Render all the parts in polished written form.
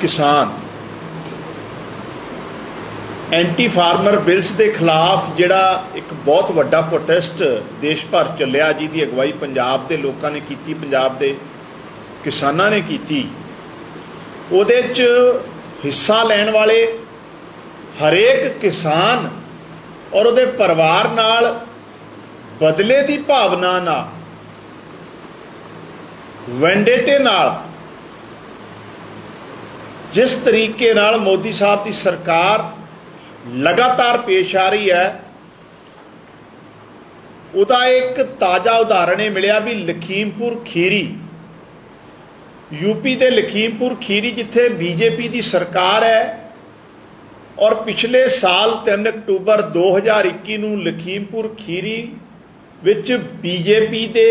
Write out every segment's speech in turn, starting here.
किसान anti farmer bills के खिलाफ जिहड़ा एक बहुत वड्डा प्रोटेस्ट देश भर चलिया, जिहदी अगवाई पंजाब के लोगों ने की, पंजाब के किसानां ने की। उहदे च हिस्सा लैण वाले हरेक किसान और उहदे परिवार नाल बदले की भावना नाल, वेंडेटे नाल, जिस तरीके नाल मोदी साहब की सरकार लगातार पेश आ रही है, उसका एक ताज़ा उदाहरण ये मिलिया भी लखीमपुर खीरी, यूपी के लखीमपुर खीरी जिथे बीजेपी की सरकार है और पिछले साल 3 अक्टूबर 2021 नूं लखीमपुर खीरी विच बीजेपी के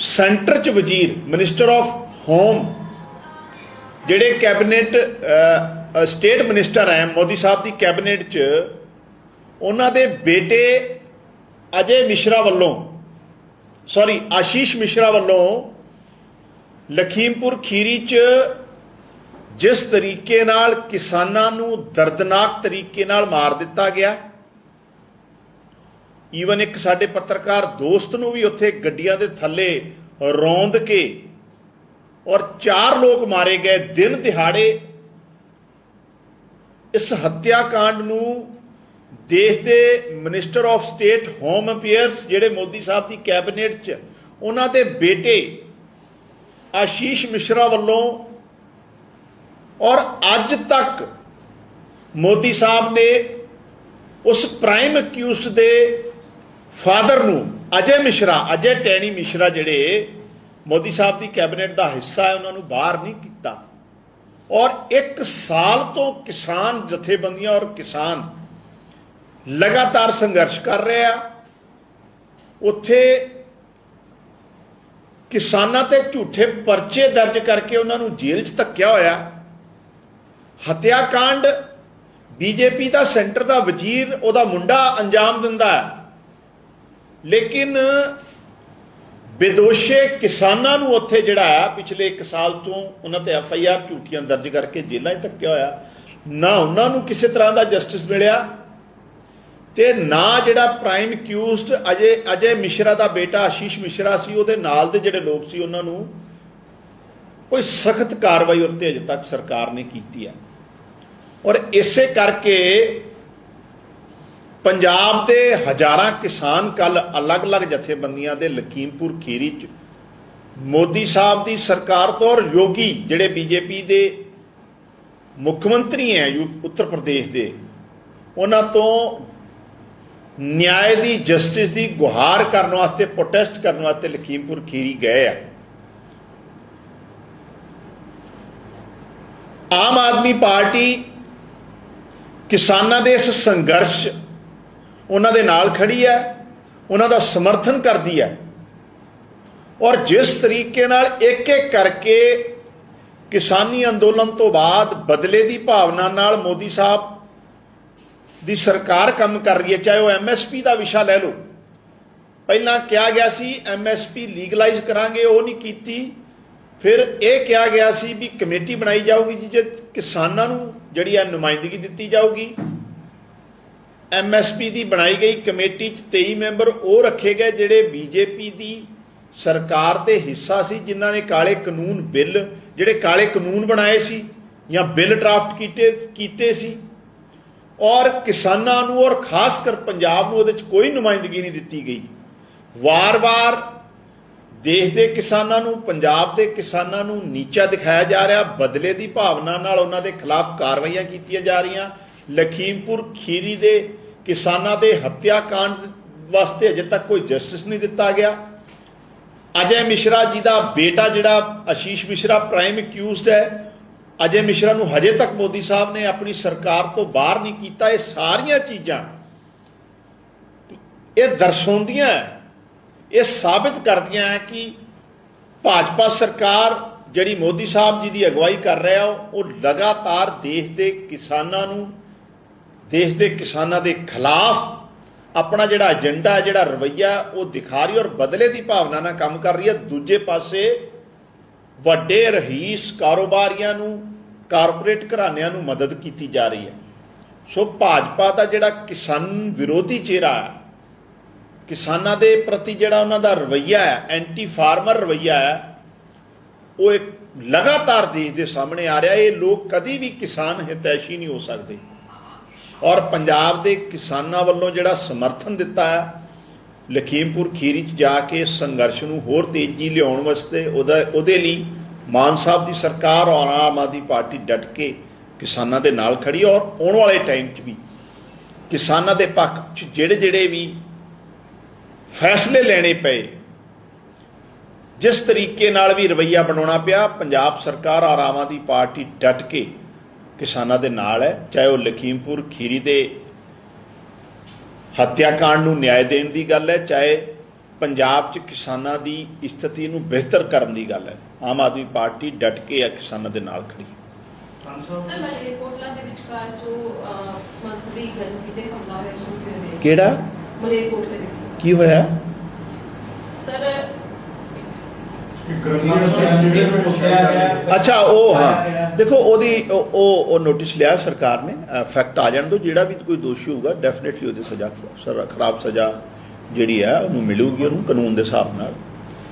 सेंटर च वजीर मिनिस्टर ऑफ होम जिहड़े कैबिनेट स्टेट मिनिस्टर हैं मोदी साहब की कैबिनेट च, उन्हां दे बेटे अजय मिश्रा वालों आशीष मिश्रा वालों लखीमपुर खीरी च जिस तरीके नाल किसानां नूं दर्दनाक तरीके नाल मार दिता गया, ईवन एक साडे पत्रकार दोस्त नूं भी उत्थे गड्डियां दे थल्ले रौंद के और 4 लोग मारे गए दिन दिहाड़े। इस हत्याकांड नूं देश के minister of state home affairs जिहड़े मोदी साहब की कैबिनेट च उन्हां दे बेटे आशीष मिश्रा वालों और अज तक मोदी साहब ने उस प्राइम अक्यूज्ड दे फादर नूं अजय टैनी मिश्रा जिहड़े मोदी साहब की कैबिनेट का हिस्सा है उन्होंने बाहर नहीं किया। और 1 साल तो किसान जथेबंदियां और किसान लगातार संघर्ष कर रहे हैं। उत्थे किसानां ते झूठे परचे दर्ज करके उन्होंने जेल च धक्या होया। हत्याकांड बीजेपी का सेंटर का वजीर उहदा मुंडा अंजाम दिंदा है, लेकिन बेदोशे किसानां नूं उत्थे जिहड़ा है पिछले 1 साल तो उन्हां ते FIR झूठियां दर्ज करके जेलों च धक्या होया। ना उन्हां नूं किसी तरह का जस्टिस मिलिया ते ना जिहड़ा प्राइम अक्यूज्ड अजय मिश्रा का बेटा आशीष मिश्रा सी उहदे नाल दे जिहड़े लोग सी उन्हां नूं कोई सख्त कार्रवाई उहते अजे तक सरकार ने की है। और इसे करके पंजाब के हज़ारां किसान कल अलग अलग जथेबंदियां दे लखीमपुर खीरी च मोदी साहब की सरकार तो और योगी जिहड़े बीजेपी के मुख्यमंत्री हैं उत्तर प्रदेश के, उन्हां तो न्याय की जस्टिस की गुहार करने वास्ते प्रोटेस्ट करने वास्ते लखीमपुर खीरी गए हैं। आम आदमी पार्टी किसानां दे इस संघर्ष उन्हां दे नाल खड़ी है, उन्हां दा समर्थन करती है। और जिस तरीके नाल एक एक करके किसानी अंदोलन तो बाद बदले की भावना नाल मोदी साहब दी सरकार काम कर रही है, चाहे वह MSP का विषय ले लो। पहला कहा गया सी MSP लीगलाइज करांगे, वो नहीं कीती। फिर यह कहा गया सी भी कमेटी बनाई जाऊगी जिसे किसानां नूं जिहड़ी है नुमाइंदगी दी जाऊगी। MSP की बनाई गई कमेटी 23 मैंबर वो रखे गए जिहड़े बीजेपी की सरकार के हिस्सा सी, जिन्हां ने काले कानून बिल जिहड़े काले कानून बनाए सी या बिल ड्राफ्ट कीते सी। और किसानां नूं और खासकर पंजाब नूं उहदे च कोई नुमाइंदगी नहीं दी गई। वार वार देश के किसानां नूं पंजाब के किसानां नूं नीचा दिखाया जा रहा, बदले की भावना नाल उन्हां दे खिलाफ कार्रवाइयां कीतियां जा रही। लखीमपुर खीरी के किसानां दे हत्याकांड वास्ते अजे तक कोई जस्टिस नहीं दिता गया। अजय मिश्रा जी का बेटा जिहड़ा आशीष मिश्रा प्राइम अक्यूज्ड है, अजय मिश्रा नूं हजे तक मोदी साहब ने अपनी सरकार तो बाहर नहीं किया। ये सारियां चीज़ां ये दर्शाउंदियां, ये साबित करदियां है कि भाजपा सरकार जिहड़ी मोदी साहब जी की अगवाई कर रहा है वो लगातार देश के किसानां नूं देश के किसानां के खिलाफ अपना जिहड़ा एजेंडा है जिहड़ा रवैया वो दिखा रही और बदले की भावना नाल काम कर रही है। दूजे पासे ਵੱਡੇ ਰਹੀਸ ਕਾਰੋਬਾਰੀਆਂ ਨੂੰ, ਕਾਰਪੋਰੇਟ ਘਰਾਣਿਆਂ ਨੂੰ ਮਦਦ ਕੀਤੀ ਜਾ ਰਹੀ ਹੈ। ਸੋ ਭਾਜਪਾ ਦਾ ਜਿਹੜਾ ਕਿਸਾਨ ਵਿਰੋਧੀ ਚਿਹਰਾ ਹੈ, ਕਿਸਾਨਾਂ ਦੇ ਪ੍ਰਤੀ ਜਿਹੜਾ ਉਹਨਾਂ ਦਾ ਰਵੱਈਆ ਹੈ, ਐਂਟੀ ਫਾਰਮਰ ਰਵੱਈਆ ਹੈ, ਉਹ ਇੱਕ ਲਗਾਤਾਰ ਦੇਸ਼ ਦੇ ਸਾਹਮਣੇ ਆ ਰਿਹਾ। ਇਹ ਲੋਕ ਕਦੀ ਵੀ ਕਿਸਾਨ ਹਿਤੈਸ਼ੀ ਨਹੀਂ ਹੋ ਸਕਦੇ। ਔਰ ਪੰਜਾਬ ਦੇ ਕਿਸਾਨਾਂ ਵੱਲੋਂ ਜਿਹੜਾ ਸਮਰਥਨ ਦਿੱਤਾ ਹੈ ਲਖੀਮਪੁਰ ਖੀਰੀ 'ਚ ਜਾ ਕੇ ਸੰਘਰਸ਼ ਨੂੰ ਹੋਰ ਤੇਜ਼ੀ ਲਿਆਉਣ ਵਾਸਤੇ, ਉਹਦੇ ਲਈ ਮਾਨ ਸਾਹਿਬ ਦੀ ਸਰਕਾਰ ਔਰ ਆਮ ਆਦਮੀ ਪਾਰਟੀ ਡਟ ਕੇ ਕਿਸਾਨਾਂ ਦੇ ਨਾਲ ਖੜੀ। ਔਰ ਆਉਣ ਵਾਲੇ ਟਾਈਮ 'ਚ ਵੀ ਕਿਸਾਨਾਂ ਦੇ ਪੱਖ 'ਚ ਜਿਹੜੇ ਵੀ ਫੈਸਲੇ ਲੈਣੇ ਪਏ, जिस तरीके नाल भी रवैया बनाना पिया, पंजाब सरकार और आम आदमी पार्टी डट के किसानों के नाल है। चाहे वह लखीमपुर खीरी के हत्याकांड नूं न्याय देने की गल है, चाहे पंजाब च किसानों की स्थिति नूं बेहतर करने की गल है, आम आदमी पार्टी डट के किसानों के नाल खड़ी है। किहड़ा की होया अच्छा वो हाँ देखो वो नोटिस लिया सरकार ने, फैक्ट आ जाने दो, जिहड़ा भी कोई दोषी होगा डेफिनेटली वो सजा खराब सजा जिहड़ी है उन्होंने मिलूगी, उन्होंने कानून के हिसाब नाल।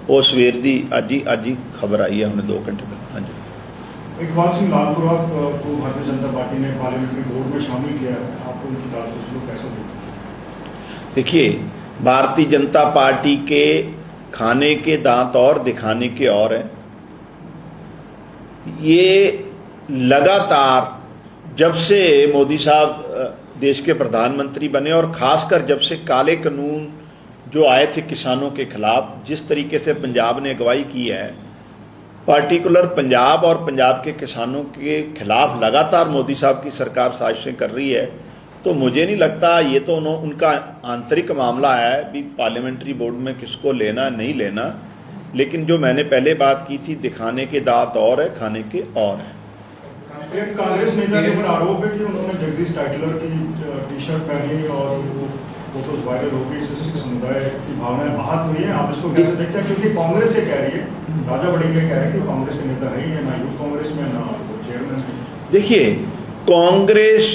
वो सवेर की अज ही खबर आई है, हमने 2 घंटे पहले। हाँ जी, इकबाल सिंह लालपुरा को भारतीय जनता पार्टी ने पार्लियामेंट्री बोर्ड में शामिल किया है, आप उनकी बात को कैसे देखते हैं? देखिए, भारतीय जनता पार्टी के खाने के दांत और दिखाने के और हैं। ये लगातार जब से मोदी साहब देश के प्रधानमंत्री बने और ख़ासकर जब से काले कानून जो आए थे किसानों के खिलाफ, जिस तरीके से पंजाब ने अगवाई की है, पार्टिकुलर पंजाब और पंजाब के किसानों के खिलाफ लगातार मोदी साहब की सरकार साजिशें कर रही है। तो मुझे नहीं लगता, ये तो उनका आंतरिक मामला है भी पार्लियामेंट्री बोर्ड में किसको लेना नहीं लेना, लेकिन जो मैंने पहले बात की थी, दिखाने के दांत और है, खाने के और है। कांग्रेस नेता के ऊपर आरोप है कि उन्होंने जगदीश टाइटलर की टी-शर्ट पहनी और वो फोटोज वायरल हो गई, इससे सिख समुदाय की भावनाएं आहत हुई है। आप इसको कैसे देखते हैं? क्योंकि कांग्रेस ये कह रही है, राजा बड़ी कह रहे हैं कि कांग्रेस के नेता है ही ना यूथ कांग्रेस में, ना चेयरमैन है। देखिए, कांग्रेस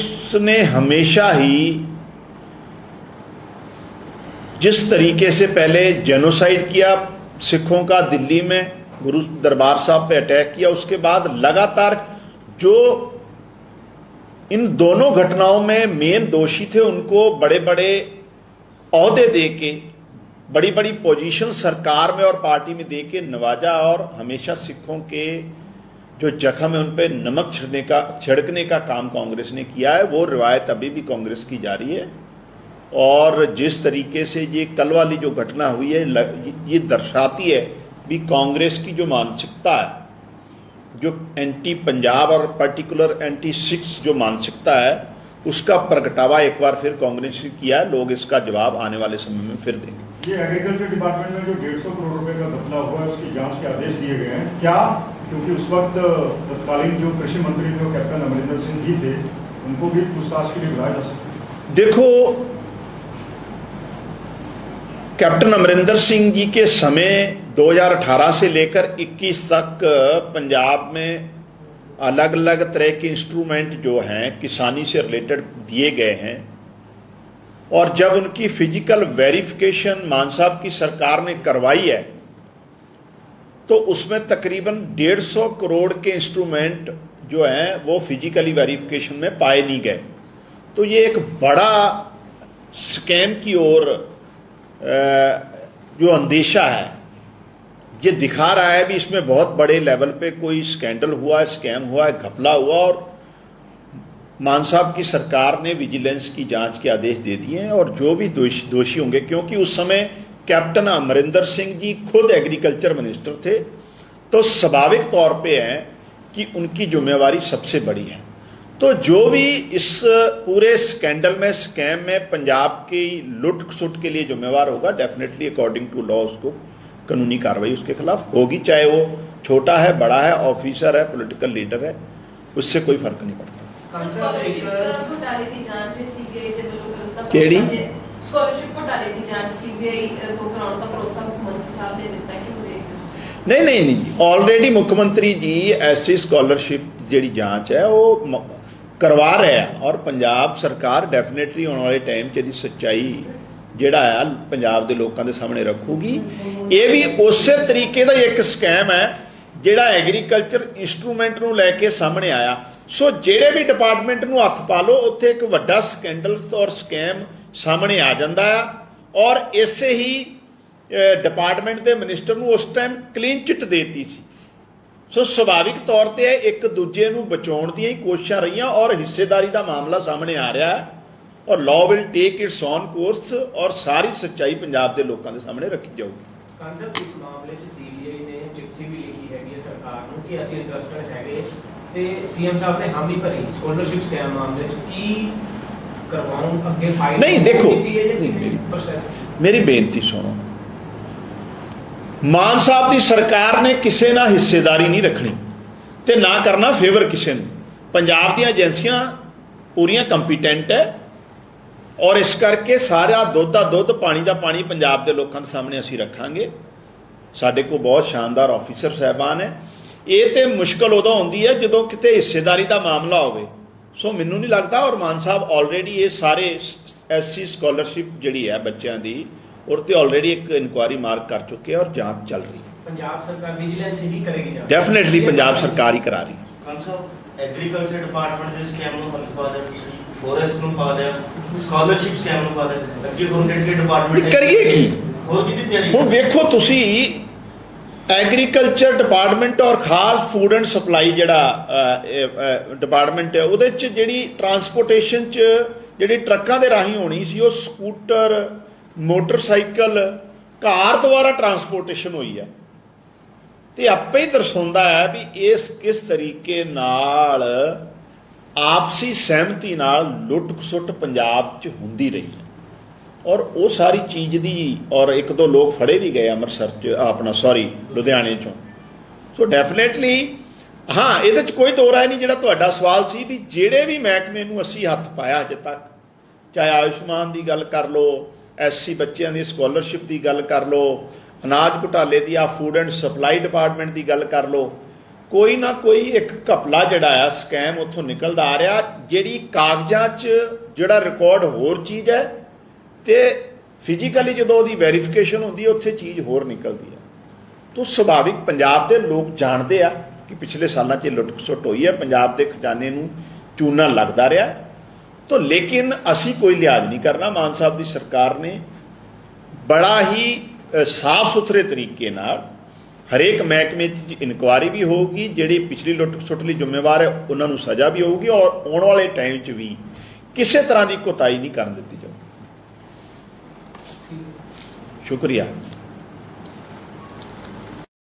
ने हमेशा ही जिस तरीके से पहले जेनोसाइड किया सिखों का, दिल्ली में गुरु दरबार साहब पे अटैक किया, उसके बाद लगातार जो इन दोनों घटनाओं में मेन दोषी थे उनको बड़े बड़े औहदे दे के, बड़ी बड़ी पोजीशन सरकार में और पार्टी में दे के नवाजा, और हमेशा सिखों के जो जख्म है उन पर नमक छिड़कने का काम कांग्रेस ने किया है। वो रिवायत अभी भी कांग्रेस की जारी है। और जिस तरीके से ये कल वाली जो घटना हुई है, ये दर्शाती है भी कांग्रेस की जो मानसिकता है, जो एंटी पंजाब और पर्टिकुलर एंटी सिख्स जो मानसिकता है, उसका प्रगटावा एक बार फिर कांग्रेस ने किया है। लोग इसका जवाब आने वाले समय में फिर देंगे। ये एग्रीकल्चर डिपार्टमेंट में जो 150 करोड़ रुपए का घपला हुआ है, उसकी जांच के आदेश दिए गए हैं क्या? क्योंकि उस वक्त तत्कालीन जो कृषि मंत्री थे कैप्टन अमरिंदर सिंह ही थे, उनको भी पूछताछ के लिए बुलाया जा सकता है। देखो, कैप्टन अमरिंदर सिंह जी के समय 2018 से लेकर 21 तक पंजाब में अलग अलग तरह के इंस्ट्रूमेंट जो हैं किसानी से रिलेटेड दिए गए हैं, और जब उनकी फिजिकल वेरिफिकेशन मान साहब की सरकार ने करवाई है तो उसमें तकरीबन 150 करोड़ के इंस्ट्रूमेंट जो हैं वो फिजिकली वेरिफिकेशन में पाए नहीं गए। तो ये एक बड़ा स्कैम की ओर जो अंदेशा है ये दिखा रहा है भी इसमें बहुत बड़े लेवल पे कोई स्कैंडल हुआ है, स्कैम हुआ है, घपला हुआ, और मान साहब की सरकार ने विजिलेंस की जांच के आदेश दे दिए हैं और जो भी दोषी होंगे, क्योंकि उस समय कैप्टन अमरिंदर सिंह जी खुद एग्रीकल्चर मिनिस्टर थे, तो स्वाभाविक तौर पे है कि उनकी जिम्मेवारी सबसे बड़ी है। तो जो भी इस पूरे स्कैंडल में, स्कैम में पंजाब की लुट सुट के लिए जिम्मेवार होगा, डेफिनेटली अकॉर्डिंग टू लॉ उसको कानूनी कार्रवाई उसके खिलाफ होगी, चाहे वो छोटा है, बड़ा है, ऑफिसर है, पॉलिटिकल लीडर है, उससे कोई फर्क नहीं पड़ता। नहीं जी ऑलरेडी मुख्य मंत्री जी ऐसी स्कॉलरशिप ਜਿਹੜੀ ਜਾਂਚ ਹੈ ਉਹ ਕਰਵਾ ਰਿਹਾ ਔਰ ਪੰਜਾਬ ਸਰਕਾਰ ਡੈਫੀਨੇਟਲੀ ਆਉਣ ਵਾਲੇ ਟਾਈਮ 'ਚ ਇਹਦੀ ਸੱਚਾਈ ਜਿਹੜਾ ਆ ਪੰਜਾਬ ਦੇ ਲੋਕਾਂ ਦੇ ਸਾਹਮਣੇ ਰੱਖੂਗੀ। ਇਹ ਵੀ ਉਸੇ ਤਰੀਕੇ ਦਾ ਇੱਕ ਸਕੈਮ ਹੈ ਜਿਹੜਾ ਐਗਰੀਕਲਚਰ ਇੰਸਟਰੂਮੈਂਟ ਨੂੰ ਲੈ ਕੇ ਸਾਹਮਣੇ ਆਇਆ। ਸੋ ਜਿਹੜੇ ਵੀ ਡਿਪਾਰਟਮੈਂਟ ਨੂੰ ਹੱਥ ਪਾ ਲਓ ਉੱਥੇ ਇੱਕ ਵੱਡਾ ਸਕੈਂਡਲ ਔਰ ਸਕੈਮ ਸਾਹਮਣੇ ਆ ਜਾਂਦਾ ਆ ਔਰ ਇਸੇ ਹੀ ਡਿਪਾਰਟਮੈਂਟ ਦੇ ਮਿਨਿਸਟਰ ਨੂੰ ਉਸ ਟਾਈਮ ਕਲੀਨ ਚਿੱਟ ਦੇਤੀ ਸੀ। ਸੋ ਸੁਭਾਵਿਕ ਤੌਰ ਤੇ ਇੱਕ ਦੂਜੇ ਨੂੰ ਬਚਾਉਣ ਦੀਆਂ ਹੀ ਕੋਸ਼ਿਸ਼ਾਂ ਰਹੀਆਂ ਔਰ ਹਿੱਸੇਦਾਰੀ ਦਾ ਮਾਮਲਾ ਸਾਹਮਣੇ ਆ ਰਿਹਾ ਹੈ ਔਰ law will take it's on course ਔਰ ਸਾਰੀ ਸੱਚਾਈ ਪੰਜਾਬ ਦੇ ਲੋਕਾਂ ਦੇ ਸਾਹਮਣੇ ਰੱਖੀ ਜਾਊਗੀ। ਕਾਂਸਰ ਇਸ ਮਾਮਲੇ 'ਚ ਸੀਬੀਆਈ ਨੇ ਚਿੱਠੀ ਵੀ ਲਿਖੀ ਹੈਗੀ ਹੈ ਸਰਕਾਰ ਨੂੰ ਕਿ ਅਸੀਂ ਇੰਟਰਸਟਡ ਹੈਗੇ ਤੇ ਸੀਐਮ ਸਾਹਿਬ ਨੇ ਹਾਮੀ ਭਰੀ ਸਕਾਲਰਸ਼ਿਪ ਸਕੈਮ ਮਾਮਲੇ 'ਚ ਕੀ ਕਰਵਾਉਣ ਅੱਗੇ ਫਾਈਲ ਨਹੀਂ ਦੇਖੋ ਪ੍ਰੋਸੈਸ ਮੇਰੀ ਬੇਨਤੀ ਸੁਣੋ, ਮਾਨ ਸਾਹਿਬ ਦੀ ਸਰਕਾਰ ਨੇ ਕਿਸੇ ਨਾਲ ਹਿੱਸੇਦਾਰੀ ਨਹੀਂ ਰੱਖਣੀ ਤੇ ਨਾ ਕਰਨਾ ਫੇਵਰ ਕਿਸੇ ਨੂੰ। ਪੰਜਾਬ ਦੀਆਂ ਏਜੰਸੀਆਂ ਪੂਰੀਆਂ ਕੰਪੀਟੈਂਟ ਹੈ ਔਰ ਇਸ ਕਰਕੇ ਸਾਰਾ ਦੁੱਧ ਦਾ ਦੁੱਧ ਪਾਣੀ ਦਾ ਪਾਣੀ ਪੰਜਾਬ ਦੇ ਲੋਕਾਂ ਦੇ ਸਾਹਮਣੇ ਅਸੀਂ ਰੱਖਾਂਗੇ। ਸਾਡੇ ਕੋਲ ਬਹੁਤ ਸ਼ਾਨਦਾਰ ਆਫੀਸਰ ਸਾਹਿਬਾਨ ਹੈ। ਇਹ ਤੇ ਮੁਸ਼ਕਲ ਉਦੋਂ ਹੁੰਦੀ ਹੈ ਜਦੋਂ ਕਿਤੇ ਹਿੱਸੇਦਾਰੀ ਦਾ ਮਾਮਲਾ ਹੋਵੇ। ਸੋ ਮੈਨੂੰ ਨਹੀਂ ਲੱਗਦਾ ਔਰ ਮਾਨ ਸਾਹਿਬ ਆਲਰੇਡੀ ਇਹ ਸਾਰੇ ਐਸਸੀ ਸਕਾਲਰਸ਼ਿਪ ਜਿਹੜੀ ਹੈ ਬੱਚਿਆਂ ਦੀ और तो ऑलरेडी एक इंक्वायरी मार्क कर चुके हैं और जांच चल रही है। पंजाब सरकार विजिलेंस ही करेगी जांच? डेफिनेटली पंजाब सरकार ही करा रही है। ਖਾਨ ਸਾਹਿਬ ਐਗਰੀਕਲਚਰ ਡਿਪਾਰਟਮੈਂਟ ਦੇ ਸਕੈਮ ਨੂੰ ਹੱਥ ਪਾ ਲਿਆ, ਤੁਸੀਂ ਫੋਰੈਸਟ ਨੂੰ ਪਾ ਲਿਆ, ਸਕਾਲਰਸ਼ਿਪ ਸਕੈਮ ਨੂੰ ਪਾ ਲਿਆ, ਅੱਗੇ ਹੋਰ ਕਿਹੜੇ ਡਿਪਾਰਟਮੈਂਟ ਕਰੀਏ ਕੀ ਹੋਰ ਕਿਹਦੀ ਤਿਆਰੀ? ਹੁਣ ਵੇਖੋ ਤੁਸੀਂ ਐਗਰੀਕਲਚਰ ਡਿਪਾਰਟਮੈਂਟ ਔਰ ਖਾਸ ਫੂਡ ਐਂਡ ਸਪਲਾਈ ਜਿਹੜਾ ਡਿਪਾਰਟਮੈਂਟ ਹੈ ਉਹਦੇ 'ਚ ਜਿਹੜੀ ਟਰਾਂਸਪੋਰਟੇਸ਼ਨ 'ਚ ਜਿਹੜੀ ਟਰੱਕਾਂ ਦੇ ਰਾਹੀਂ ਹੋਣੀ ਸੀ ਉਹ ਸਕੂਟਰ ਮੋਟਰਸਾਈਕਲ ਕਾਰ ਦੁਆਰਾ ਟਰਾਂਸਪੋਰਟੇਸ਼ਨ ਹੋਈ ਹੈ ਤੇ ਆਪੇ ਹੀ ਦਰਸਾਉਂਦਾ ਹੈ ਵੀ ਇਸ ਕਿਸ ਤਰੀਕੇ ਨਾਲ ਆਪਸੀ ਸਹਿਮਤੀ ਨਾਲ ਲੁੱਟ ਖਸੁੱਟ ਪੰਜਾਬ 'ਚ ਹੁੰਦੀ ਰਹੀ ਹੈ ਔਰ ਉਹ ਸਾਰੀ ਚੀਜ਼ ਦੀ ਔਰ ਇੱਕ ਦੋ ਲੋਕ ਫੜੇ ਵੀ ਗਏ ਅੰਮ੍ਰਿਤਸਰ 'ਚ ਆਪਣਾ ਲੁਧਿਆਣੇ 'ਚੋਂ। ਸੋ ਡੈਫੀਨੇਟਲੀ ਹਾਂ ਇਹਦੇ 'ਚ ਕੋਈ ਦੋ ਰਾਏ ਨਹੀਂ। ਜਿਹੜਾ ਤੁਹਾਡਾ ਸਵਾਲ ਸੀ ਵੀ ਜਿਹੜੇ ਵੀ ਮਹਿਕਮੇ ਨੂੰ ਅਸੀਂ ਹੱਥ ਪਾਇਆ ਅਜੇ ਤੱਕ, ਚਾਹੇ ਆਯੁਸ਼ਮਾਨ ਦੀ ਗੱਲ ਕਰ ਲਓ, ਐਸਸੀ ਬੱਚਿਆਂ ਦੀ ਸਕਾਲਰਸ਼ਿਪ ਦੀ ਗੱਲ ਕਰ ਲਓ, ਅਨਾਜ ਘੁਟਾਲੇ ਦੀ ਆ ਫੂਡ ਐਂਡ ਸਪਲਾਈ ਡਿਪਾਰਟਮੈਂਟ ਦੀ ਗੱਲ ਕਰ ਲਓ, ਕੋਈ ਨਾ ਕੋਈ ਇੱਕ ਘਪਲਾ ਜਿਹੜਾ ਆ ਸਕੈਮ ਉੱਥੋਂ ਨਿਕਲਦਾ ਆ ਰਿਹਾ ਜਿਹੜੀ ਕਾਗਜ਼ਾਂ 'ਚ ਜਿਹੜਾ ਰਿਕਾਰਡ ਹੋਰ ਚੀਜ਼ ਹੈ ਤੇ ਫਿਜ਼ੀਕਲੀ ਜਦੋਂ ਉਹਦੀ ਵੈਰੀਫਿਕੇਸ਼ਨ ਹੁੰਦੀ ਹੈ ਉੱਥੇ ਚੀਜ਼ ਹੋਰ ਨਿਕਲਦੀ ਹੈ। ਤਾਂ ਸੁਭਾਵਿਕ ਪੰਜਾਬ ਦੇ ਲੋਕ ਜਾਣਦੇ ਆ ਕਿ ਪਿਛਲੇ ਸਾਲਾਂ 'ਚ ਲੁੱਟ ਖਸੁੱਟ ਹੋਈ ਹੈ, ਪੰਜਾਬ ਦੇ ਖਜ਼ਾਨੇ ਨੂੰ ਚੂਨਾ ਲੱਗਦਾ ਰਿਹਾ। तो लेकिन असी कोई लिहाज नहीं करना। मान साहब की सरकार ने बड़ा ही साफ सुथरे तरीके नाल हरेक महकमे इनकुआरी भी होगी, जिहड़ी पिछली लुट खसुट लई जिम्मेवार है उन्होंने सज़ा भी होगी और आने वाले टाइम च भी किसी तरह की कोताही नहीं करन दित्ती जाऊगी। शुक्रिया।